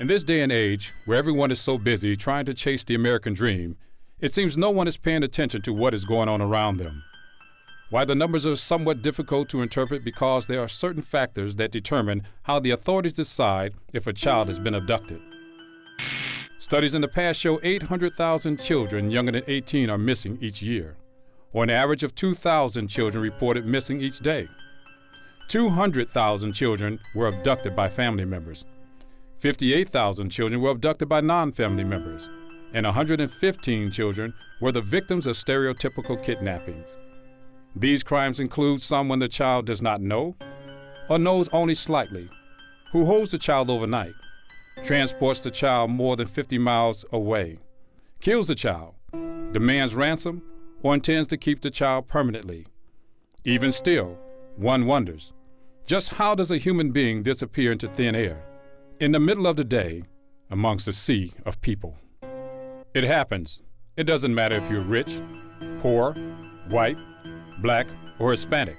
In this day and age, where everyone is so busy trying to chase the American dream, it seems no one is paying attention to what is going on around them. While the numbers are somewhat difficult to interpret because there are certain factors that determine how the authorities decide if a child has been abducted. Studies in the past show 800,000 children younger than 18 are missing each year, or an average of 2,000 children reported missing each day. 200,000 children were abducted by family members. 58,000 children were abducted by non-family members, and 115 children were the victims of stereotypical kidnappings. These crimes include someone the child does not know or knows only slightly, who holds the child overnight, transports the child more than 50 miles away, kills the child, demands ransom, or intends to keep the child permanently. Even still, one wonders, just how does a human being disappear into thin air, in the middle of the day, amongst a sea of people? It happens. It doesn't matter if you're rich, poor, white, black, or Hispanic.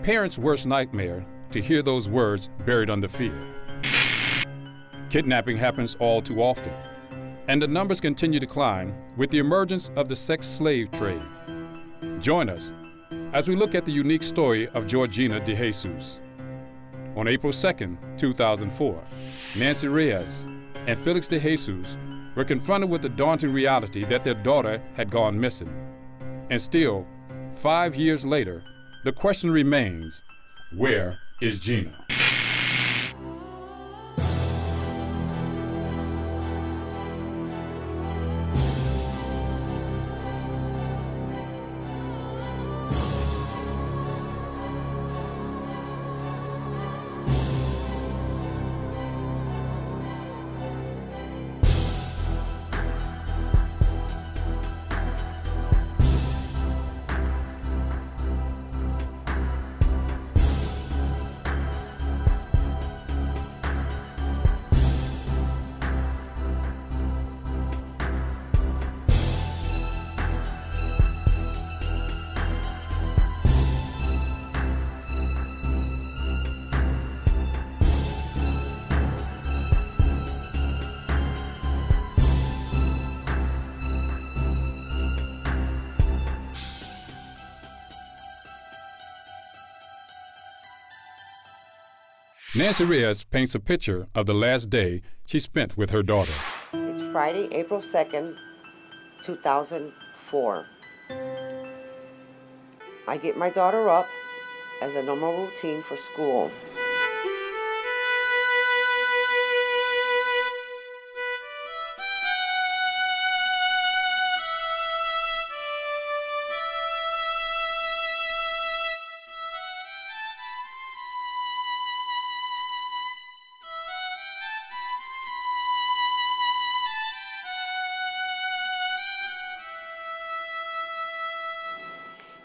Parents' worst nightmare to hear those words buried under fear. Kidnapping happens all too often, and the numbers continue to climb with the emergence of the sex slave trade. Join us as we look at the unique story of Gina Cut. On April 2nd, 2004, Nancy Reyes and Felix de Jesus were confronted with the daunting reality that their daughter had gone missing. And still, 5 years later, the question remains, where is Gina? Nancy Reyes paints a picture of the last day she spent with her daughter. It's Friday, April 2nd, 2004. I get my daughter up as a normal routine for school.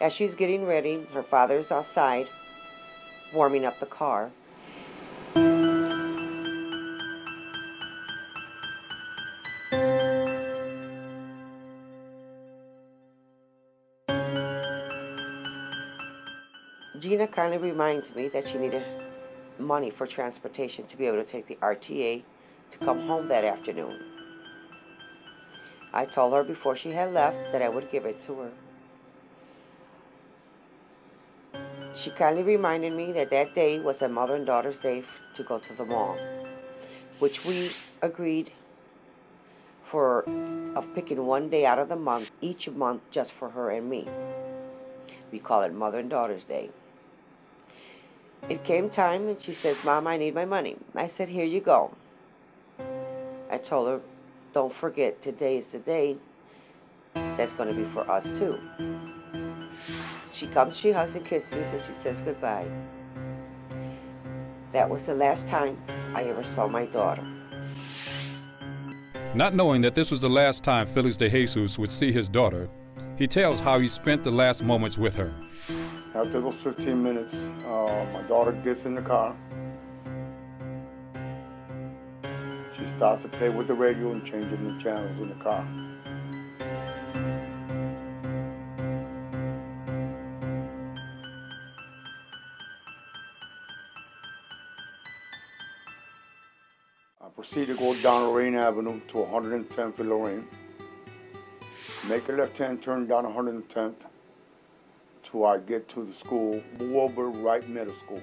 As she's getting ready, her father's outside warming up the car. Gina kindly reminds me that she needed money for transportation to be able to take the RTA to come home that afternoon. I told her before she had left that I would give it to her. She kindly reminded me that that day was a mother and daughter's day to go to the mall, which we agreed of picking one day out of the month, each month, just for her and me. We call it Mother and Daughter's Day. It came time and she says, "Mom, I need my money." I said, "Here you go." I told her, "Don't forget, today is the day that's going to be for us too." She comes, she hugs and kisses me, so she says goodbye. That was the last time I ever saw my daughter. Not knowing that this was the last time Felix de Jesus would see his daughter, he tells how he spent the last moments with her. After those 15 minutes, my daughter gets in the car. She starts to play with the radio and changing the channels in the car. proceed to go down Lorraine Avenue to 110th and Lorraine. Make a left-hand turn down 110th till I get to the school, Wilbur Wright Middle School.